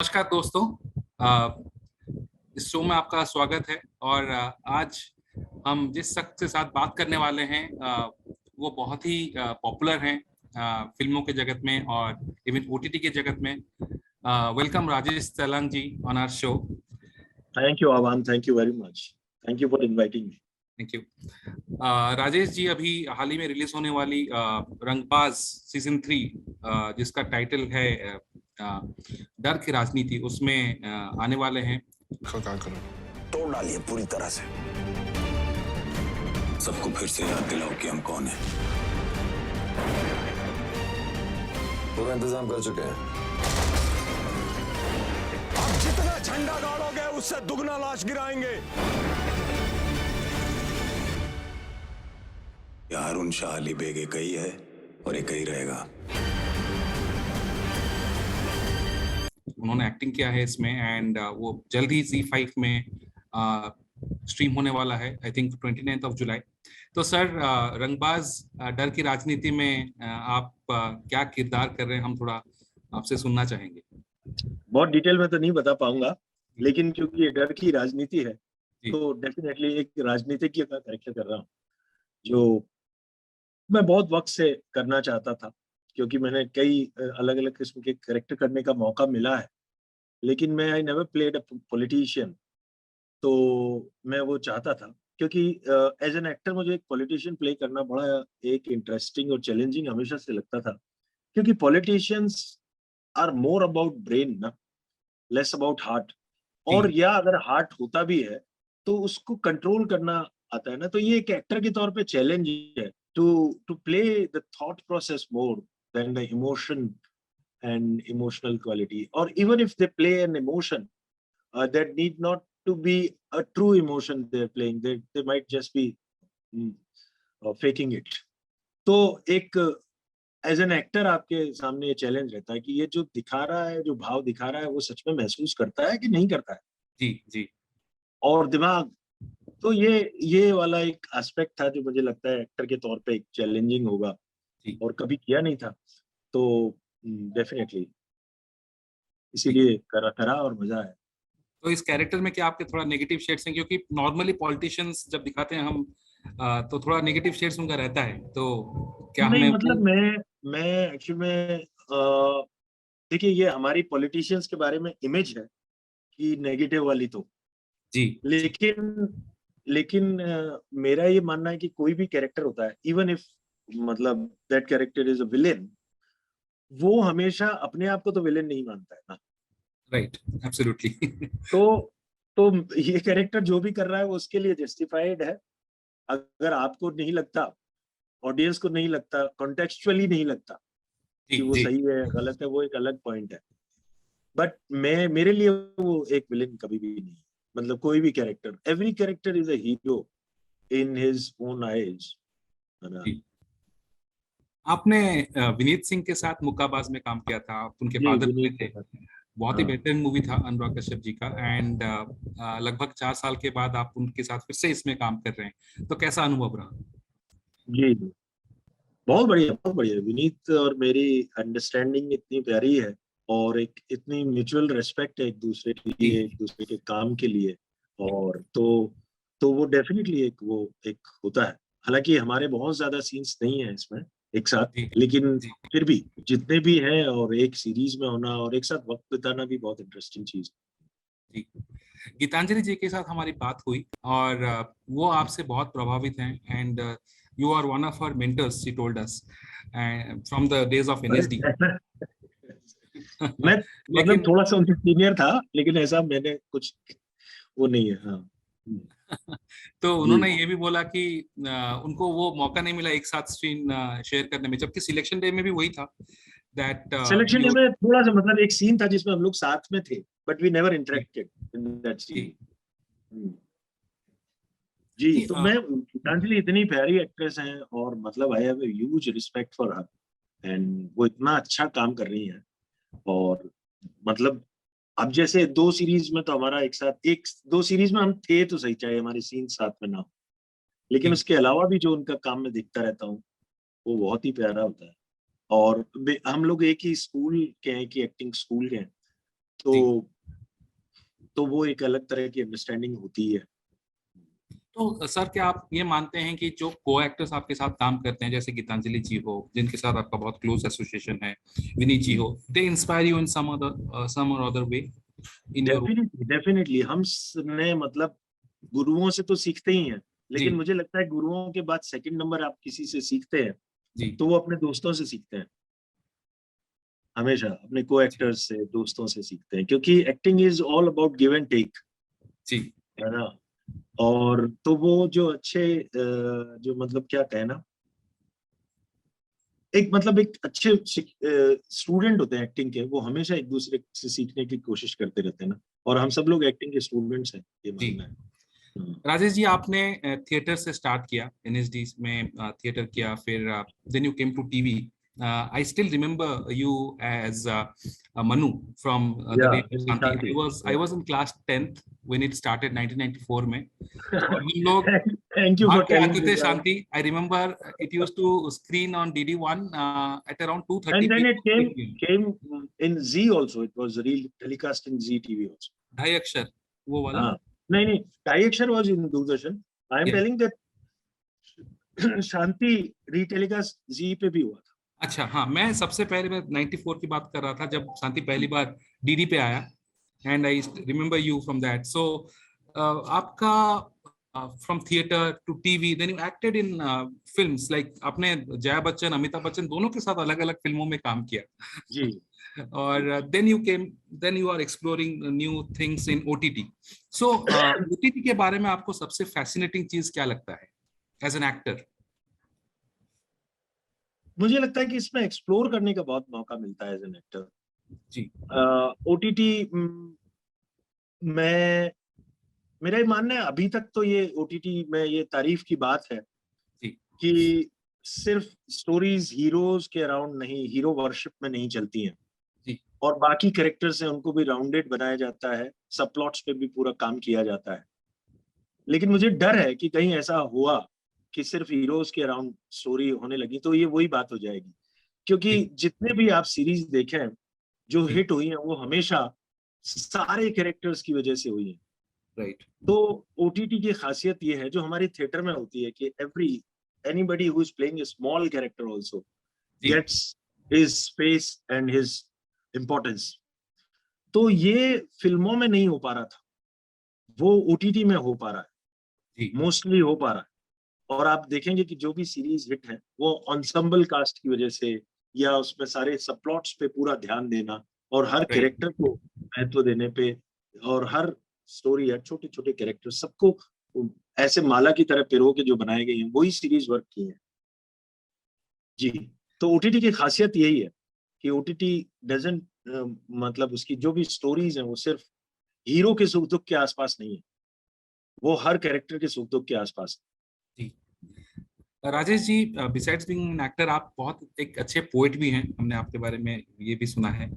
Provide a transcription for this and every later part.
नमस्कार दोस्तों। अ, इस शो में आपका स्वागत है। और आज हम जिस शख्स के साथ बात करने वाले हैं वो बहुत ही पॉपुलर हैं फिल्मों के जगत में और इवन ओटीटी के जगत में। Welcome Rajesh Telang ji on our show. Thank you, Avan. Thank you very much. Thank you for inviting me. Thank you. Rajesh ji अभी हाल ही में रिलीज होने वाली रंगबाज सीजन 3 जिसका टाइटल है डर की राजनीति, उसमें आने वाले हैं। तोड़ डालिए पूरी तरह से। सबको फिर से याद दिलाओ कि हम कौन हैं। पूरा इंतजाम कर चुके हैं। अब जितना झंडा गाड़ोगे उससे दुगना लाश गिराएंगे। हारून शाह अली बेग एक ही है और एक ही रहेगा। उन्होंने एक्टिंग किया है इसमें एंड वो जल्द ही Z5 में स्ट्रीम होने वाला है, आई थिंक 29 जुलाई। तो सर, रंगबाज डर की राजनीति में आप क्या किरदार कर रहे हैं, हम थोड़ा आपसे सुनना चाहेंगे। बहुत डिटेल में तो नहीं बता पाऊंगा, लेकिन क्योंकि ये डर की राजनीति है तो डेफिनेटली एक राजनीतिज्ञ का कैरेक्टर कर रहा हूँ, जो मैं बहुत वक्त से करना चाहता था, क्योंकि मैंने कई अलग अलग किस्म के कैरेक्टर करने का मौका मिला है, लेकिन मैं I never played a politician. तो मैं वो चाहता था, क्योंकि एज एन एक्टर मुझे एक पॉलिटिशियन प्ले करना बड़ा एक इंटरेस्टिंग और चैलेंजिंग हमेशा से लगता था, क्योंकि politicians are more about brain ना, लेस अबाउट हार्ट। और या अगर हार्ट होता भी है तो उसको कंट्रोल करना आता है ना, तो ये एक एक्टर के तौर पे चैलेंज है to play the thought process more than the emotion and emotional quality. Or even if they play an emotion that need not to be a true emotion they're playing, they might just be faking it. तो एक as an actor आपके सामने ये challenge रहता है कि ये जो दिखा रहा है, जो भाव दिखा रहा है, वो सच में महसूस करता है कि नहीं करता है। जी जी। और दिमाग, तो ये वाला एक एस्पेक्ट था जो मुझे लगता है एक्टर के तौर पे एक चैलेंजिंग होगा, और कभी किया नहीं था, तो डेफिनेटली इसीलिए करा और मजा है। तो इस कैरेक्टर में क्या आपके थोड़ा नेगेटिव शेड्स हैं, क्योंकि नॉर्मली पॉलिटिशियंस जब दिखाते हैं हम तो थोड़ा नेगेटिव शेड्स उनका रहता है, तो क्या नहीं, हमें मतलब मैं एक्चुअली में देखिए, ये हमारी पॉलिटिशियंस के बारे में इमेज है कि नेगेटिव वाली, तो जी लेकिन मेरा ये मानना है कि कोई भी कैरेक्टर होता है, इवन इफ मतलब that character is a villain, वो हमेशा अपने आप को तो विलेन नहीं मानता है ना। Right, absolutely. तो तो ये कैरेक्टर जो भी कर रहा है वो उसके लिए जस्टिफाइड है। अगर आपको नहीं लगता, ऑडियंस को नहीं लगता, कॉन्टेक्चुअली नहीं लगता कि वो जी सही है गलत है, वो एक अलग पॉइंट है। बट मेरे लिए वो एक विलेन कभी भी नहीं है। मतलब कोई भी character, every character is a hero in his own eyes, है ना। जी। आपने विनीत सिंह के साथ मुक्काबाज में काम किया था, आप उनके जी, फादर बने विनीत के थे। साथ। बहुत ही हाँ, बेहतरीन मूवी था अनुराग कश्यप जी का। एंड लगभग 4 साल के बाद आप उनके साथ फिर से इसमें काम कर रहे हैं, तो कैसा अनुभव रहा? जी जी, बहुत बढ़िया, बहुत बढ़िया। विनीत और मेरी अंडरस्टैंडिंग इतनी प्यारी है, और एक इतनी म्यूचुअल रिस्पेक्ट है एक दूसरे के लिए, एक जी दूसरे के काम के लिए। और तो वो डेफिनेटली एक होता है। हालांकि हमारे बहुत ज्यादा सीन्स नहीं है इसमें एक साथ, जी लेकिन जी फिर भी जितने भी हैं, और एक सीरीज में होना और एक साथ वक्त बिताना भी बहुत इंटरेस्टिंग चीज जी। गीतांजलि जी के साथ हमारी बात हुई और वो आपसे बहुत प्रभावित हैं। And you are one of our mentors, she told us, from the days of NSD। है। मैं मतलब लेकिन थोड़ा सा उनसे सीनियर था, लेकिन ऐसा मैंने कुछ वो नहीं है। हाँ। तो जी, उन्होंने ये भी बोला कि उनको वो मौका नहीं मिला एक साथ स्क्रीन शेयर करने में, जबकि सिलेक्शन डे में भी वही था दैट सिलेक्शन डे में थोड़ा सा मतलब एक सीन था जिसमें हम लोग साथ में थे, but we never interacted in that scene. जी, तो मैं, गीतांजलि इतनी प्यारी एक्ट्रेस हैं, और मतलब I have a huge respect for her, and वो इतना अच्छा काम कर रही हैं। और मतलब अब जैसे दो सीरीज में तो हमारा एक साथ, एक दो सीरीज में हम थे तो सही, चाहे हमारे सीन साथ में ना हो, लेकिन उसके अलावा भी जो उनका काम मैं देखता रहता हूँ, वो बहुत ही प्यारा होता है। और हम लोग एक ही स्कूल के हैं, एक ही एक्टिंग स्कूल के हैं, तो वो एक अलग तरह की अंडरस्टैंडिंग होती है। तो सर क्या आप ये मानते हैं कि जो को एक्टर्स आपके साथ काम करते हैं, जैसे गीतांजलि जी हो जिनके साथ आपका बहुत क्लोज एसोसिएशन है, विनीत जी हो, दे इंस्पायर यू इन सम और other way in your? Definitely हमने मतलब गुरुओं से तो सीखते ही हैं, जी लेकिन मुझे लगता है गुरुओं के बाद सेकंड नंबर आप किसी से सीखते हैं जी तो वो अपने दोस्तों से सीखते हैं। हमेशा अपने को जी एक्टर्स से, दोस्तों से सीखते हैं, क्योंकि acting is all about give and take, जी है ना। और तो वो जो अच्छे जो मतलब क्या कहे ना, एक मतलब एक अच्छे स्टूडेंट होते हैं एक्टिंग के, वो हमेशा एक दूसरे से सीखने की कोशिश करते रहते हैं ना। और हम सब लोग एक्टिंग के स्टूडेंट्स हैं, ये जी। मानना है। राजेश जी, आपने थिएटर से स्टार्ट किया, एनएसडी में थिएटर किया, फिर then you came to TV. I still remember you as Manu from The या Name of Shanti. Shanti. I was in class 10th when it started 1994 में. और हम लोग थैंक यू भाग फॉर के टेलिंग आते थे this. Shanti. I remember it used to screen on DD1 at around 2:30 And then it p.m. came in Z also. It was telecast in Z TV also. ढाई अक्षर वो वाला. हाँ, नहीं नहीं, Thai Aksar was in Doordarshan. I am Yeah. telling that Shanti retelecast Zee पे भी हुआ था। अच्छा, हाँ, मैं सबसे पहले मैं 94 की बात कर रहा था जब शांति पहली बार डीडी पे आया. And I remember you from that. So आपका फ्रॉम theatre to TV, then you acted in films like, आपने जया बच्चन, अमिताभ बच्चन दोनों के साथ अलग अलग फिल्मों में काम किया. जी। और then you are exploring new things in OTT. So OTT के बारे में आपको सबसे फैसिनेटिंग चीज क्या लगता है एज एन एक्टर? मुझे लगता है कि इसमें एक्सप्लोर करने का बहुत मौका मिलता है एज एन एक्टर। जी ओटीटी मैं मेरा ये मानना है, अभी तक तो ये ओटीटी में ये तारीफ की बात है जी कि सिर्फ स्टोरीज हीरोज के अराउंड नहीं, हीरो वर्शिप में नहीं चलती हैं, जी और बाकी कैरेक्टर्स हैं उनको भी राउंडेड बनाया जाता है, सब प्लॉट्स पे भी पूरा काम किया जाता है। लेकिन मुझे डर है कि कहीं ऐसा हुआ कि सिर्फ हीरोज के अराउंड स्टोरी होने लगी तो ये वही बात हो जाएगी, क्योंकि जी जितने भी आप सीरीज देखें जो जी हिट हुई हैं वो हमेशा सारे कैरेक्टर्स की वजह से हुई हैं। राइट. तो ओटीटी की खासियत ये है जो हमारी थिएटर में होती है कि anybody who is playing a small character also जी gets his space and his importance. तो ये फिल्मों में नहीं हो पा रहा था, वो ओटीटी में हो पा रहा है, जी मोस्टली हो पा रहा है। और आप देखेंगे कि जो भी सीरीज हिट है वो ensemble कास्ट की वजह से, या उसमें सारे सब प्लॉट्स पे पूरा ध्यान देना और हर राइट. कैरेक्टर को महत्व देने पे, और हर स्टोरी है, छोटे छोटे कैरेक्टर सबको ऐसे माला की तरह पिरो के जो बनाए गए हैं, वही सीरीज वर्क की है। जी। तो ओटीटी की खासियत यही है कि ओटीटी डजंट मतलब उसकी जो भी स्टोरीज हैं वो सिर्फ हीरो के सुख दुख के आसपास नहीं है, वो हर कैरेक्टर के सुख दुख के आसपास। जी Rajesh ji, besides being an actor, आप बहुत एक अच्छे पोएट भी हैं, हमने आपके बारे में ये भी सुना है.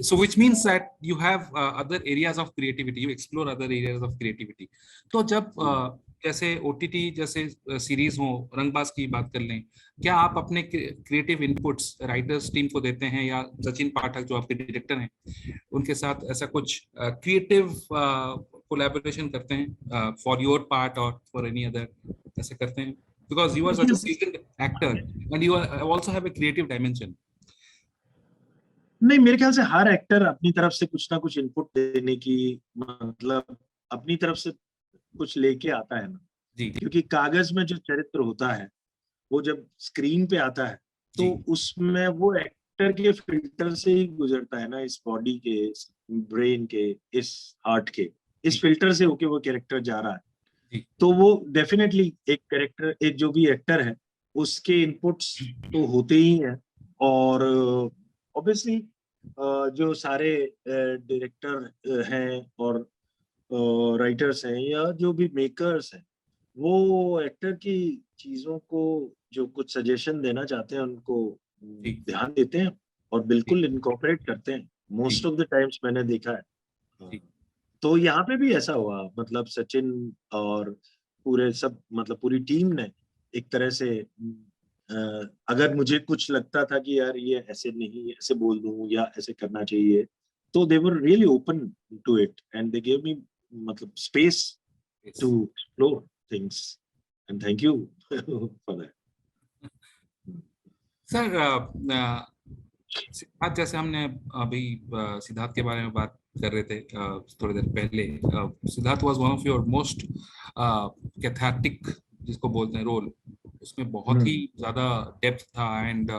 So which means that you have other areas of creativity, you explore other areas of creativity. तो जब जैसे ओटीटी जैसे सीरीज हो, रंगबाज की बात कर लें, क्या आप अपने क्रिएटिव इनपुट्स राइटर्स टीम को देते हैं, या सचिन पाठक जो आपके डायरेक्टर हैं उनके साथ ऐसा कुछ क्रिएटिव कोलैबोरेशन करते हैं फॉर योर पार्ट और फॉर एनी अदर, ऐसे करते हैं? Because you are such a seasoned actor and you also have a creative dimension. नहीं, मेरे ख्याल से हर एक्टर अपनी तरफ से कुछ ना कुछ इनपुट देने की, मतलब अपनी तरफ से कुछ लेके आता है ना। जी क्योंकि कागज में जो चरित्र होता है वो जब स्क्रीन पे आता है तो जी उसमें वो एक्टर के फिल्टर से ही गुजरता है ना, इस बॉडी के, इस ब्रेन के, इस हार्ट के, जी इस फिल्टर से होके वो कैरेक्टर जा रहा है। जी तो वो डेफिनेटली एक कैरेक्टर, एक जो भी एक्टर है उसके इनपुट्स तो होते ही हैं। और ऑब्वियसली जो सारे डायरेक्टर हैं और राइटर्स हैं या जो भी मेकर्स हैं, वो एक्टर की चीजों को जो कुछ सजेशन देना चाहते हैं उनको जी ध्यान देते हैं और जी बिल्कुल इनकॉर्पोरेट करते हैं। मोस्ट जी ऑफ द टाइम्स मैंने देखा है। हाँ। जी तो यहाँ पे भी ऐसा हुआ, मतलब सचिन और पूरे सब, मतलब पूरी टीम ने एक तरह से अगर मुझे कुछ लगता था कि यार ये ऐसे नहीं, ऐसे बोल दूं या ऐसे करना चाहिए, तो they were really open to it and they gave me मतलब space to explore things and thank you for that. Sir Siddharth, जैसे हमने अभी सिद्धार्थ के बारे में बात कर रहे थे थोड़ी देर पहले, Siddharth was one of your most cathartic, जिसको बोलते हैं, रोल। उसमें बहुत ही ज्यादा डेप्थ था एंड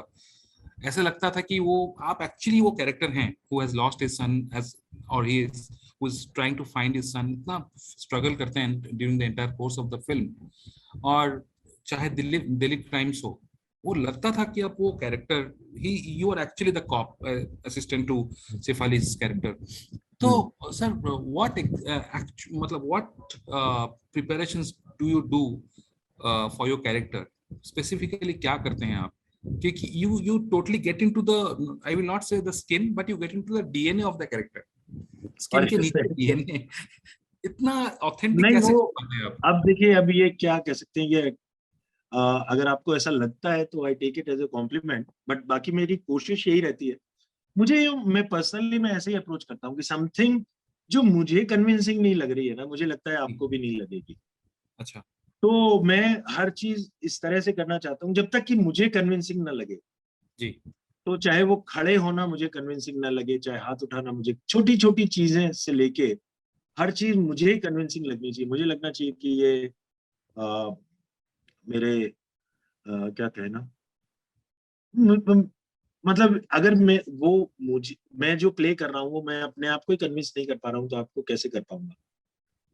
ऐसा लगता था कि वो आप एक्चुअली वो कैरेक्टर हैं who has lost his son as और he is who is trying to find his son. इतना स्ट्रगल करते हैं during the entire course of the film. और चाहे दिल्ली क्राइम्स हो, वो लगता था कि अब वो कैरेक्टर ही you are actually the cop assistant to Saif Ali's character. तो सर व्हाट मतलब what preparations do you do for your character? Specifically क्या करते हैं आप? क्योंकि you totally get into the, I will not say the skin, but you get into the DNA of the character. Skin के नीचे DNA इतना authentic कैसे कर पाते हैं आप? अब देखिए, अब ये क्या कह सकते हैं, ये अगर आपको ऐसा लगता है तो I take it as a compliment, but बाकी मेरी कोशिश यही रहती है, मैं पर्सनली मैं ऐसे ही अप्रोच करता हूँ कि समथिंग जो मुझे कन्विंसिंग नहीं लग रही है ना, मुझे लगता है आपको भी नहीं लगेगी। अच्छा। तो मैं हर चीज इस तरह से करना चाहता हूँ जब तक कि मुझे कन्विंसिंग ना लगे जी। तो चाहे वो खड़े होना मुझे कन्विंसिंग ना लगे, चाहे हाथ उठाना, मुझे छोटी छोटी चीजें से लेके हर चीज मुझे ही कन्विंसिंग लगनी चाहिए। मुझे लगना चाहिए कि ये मेरे क्या कहना, मतलब अगर मैं जो प्ले कर रहा हूँ वो मैं अपने आप को ही कन्विंस नहीं कर पा रहा हूँ तो आपको कैसे कर पाऊंगा?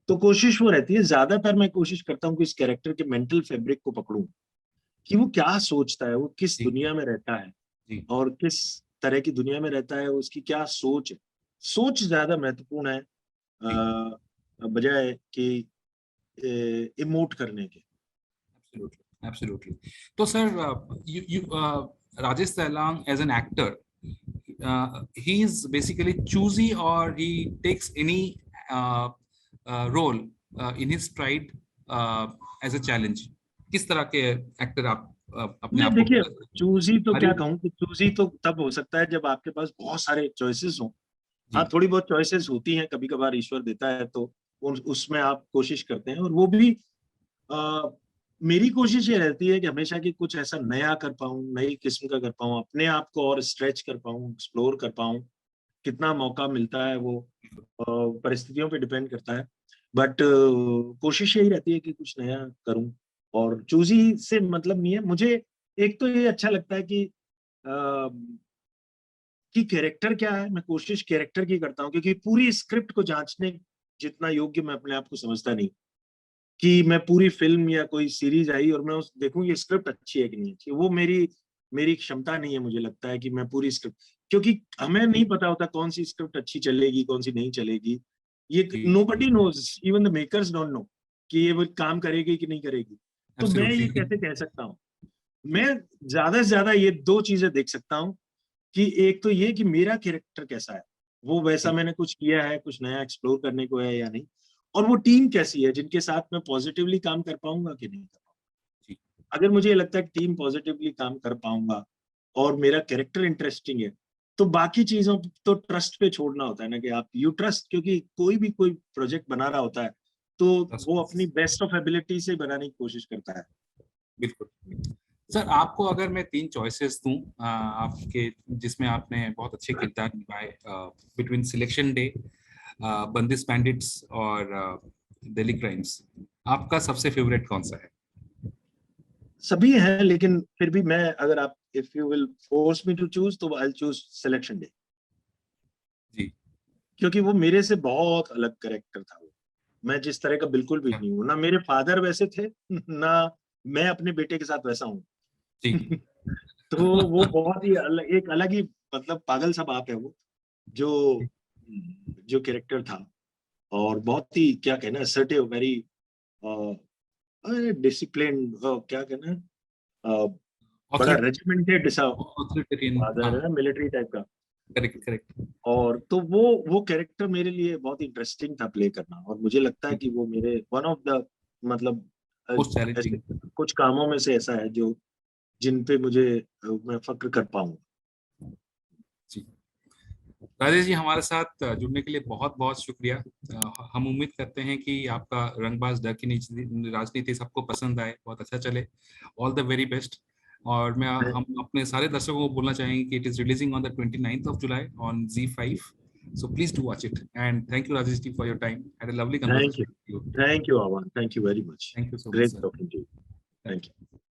तो कोशिश वो रहती है, ज्यादातर मैं कोशिश करता हूँ कि इस कैरेक्टर के मेंटल फैब्रिक को पकड़ूं कि वो क्या सोचता है, वो किस दुनिया में रहता है और किस तरह की दुनिया में रहता है, उसकी क्या सोच है। सोच ज्यादा महत्वपूर्ण है बजाय कि इमोट करने के। Absolutely. तो sir Rajesh Tailang as an actor, he is basically choosy or he takes any role in his stride as a challenge? किस तरह के एक्टर आप अपने आप को? देखिए, चूजी तो क्या कहूँ कि चूजी तो तब हो सकता है जब आपके पास बहुत सारे चॉइसेस हों। हाँ, थोड़ी बहुत चॉइसेस होती हैं, कभी कभार ईश्वर देता है तो उसमें आप कोशिश करते हैं, और वो भी मेरी कोशिश ये रहती है कि हमेशा कि कुछ ऐसा नया कर पाऊं, नई किस्म का कर पाऊं, अपने आप को और स्ट्रेच कर पाऊं, एक्सप्लोर कर पाऊं। कितना मौका मिलता है वो परिस्थितियों पे डिपेंड करता है, बट कोशिश यही रहती है कि कुछ नया करूं। और चूजी से मतलब नहीं है मुझे, एक तो ये अच्छा लगता है कि कैरेक्टर क्या है, मैं कोशिश कैरेक्टर की करता हूँ, क्योंकि पूरी स्क्रिप्ट को जांचने जितना योग्य मैं अपने आप को समझता नहीं कि मैं पूरी फिल्म या कोई सीरीज आई और मैं उस देखूं ये स्क्रिप्ट अच्छी है कि नहीं अच्छी। वो मेरी क्षमता नहीं है, मुझे लगता है कि मैं पूरी स्क्रिप्ट, क्योंकि हमें नहीं पता होता कौन सी स्क्रिप्ट अच्छी चलेगी कौन सी नहीं चलेगी। ये nobody knows, even the makers don't know कि ये वो काम करेगी कि नहीं करेगी। तो मैं ये कैसे कह सकता हूँ? मैं ज्यादा से ज्यादा ये दो चीजें देख सकता हूँ कि एक तो ये कि मेरा कैरेक्टर कैसा है, वो वैसा मैंने कुछ किया है, कुछ नया एक्सप्लोर करने को है या नहीं, और वो टीम कैसी है जिनके साथ मैं पॉजिटिवली काम कर पाऊंगा कि नहीं कर पाऊंगा। अगर मुझे लगता है कि टीम पॉजिटिवली काम कर पाऊंगा और मेरा कैरेक्टर इंटरेस्टिंग है, तो बाकी चीजों तो ट्रस्ट पे छोड़ना होता है ना, कि आप यू ट्रस्ट, क्योंकि कोई भी कोई प्रोजेक्ट बना रहा होता है तो वो अपनी बेस्ट ऑफ एबिलिटी से बनाने की कोशिश करता है। बिल्कुल सर, आपको अगर मैं 3 चॉइसेस दूं आपके, जिसमें आपने बहुत अच्छे किरदार निभाए, बिटवीन सिलेक्शन डे, बंदिश बैंडिट्स और दिल्ली क्राइम्स, आपका सबसे फेवरेट कौन सा है? सभी हैं, लेकिन फिर भी मैं, अगर आप if you will force me to choose तो I will choose selection day जी, क्योंकि वो मेरे से बहुत अलग कैरेक्टर था। वो मैं जिस तरह का बिल्कुल भी नहीं हूँ, ना मेरे फादर वैसे थे ना मैं अपने बेटे के साथ वैसा हूँ। तो वो बहुत ही एक अलग ही मतलब पागल सा बाप है वो, जो कैरेक्टर था, और बहुत ही क्या कहना, असर्टिव, वेरी डिसिप्लिन, क्या कहना, बड़ा रेजिमेंटेड सा फादर है ना, मिलिट्री टाइप का। करेक्ट। और तो वो कैरेक्टर मेरे लिए बहुत इंटरेस्टिंग था प्ले करना, और मुझे लगता है कि वो मेरे वन ऑफ द मतलब कुछ कामों में से ऐसा है जो जिन पे मैं फक्र कर पाऊंगा। राजेश जी, हमारे साथ जुड़ने के लिए बहुत बहुत शुक्रिया। हम उम्मीद करते हैं कि आपका रंगबाज डर की राजनीति सबको पसंद आए, बहुत अच्छा चले। All the very best. और हम अपने सारे दर्शकों को बोलना चाहेंगे कि it is releasing on the 29th of July on ZEE5, so please do watch it, and thank you Rajesh ji for your time. Had a lovely conversation with you. Thank you, Avan. Thank you very much. Thank you so much, Great sir. talking to you. Thank you.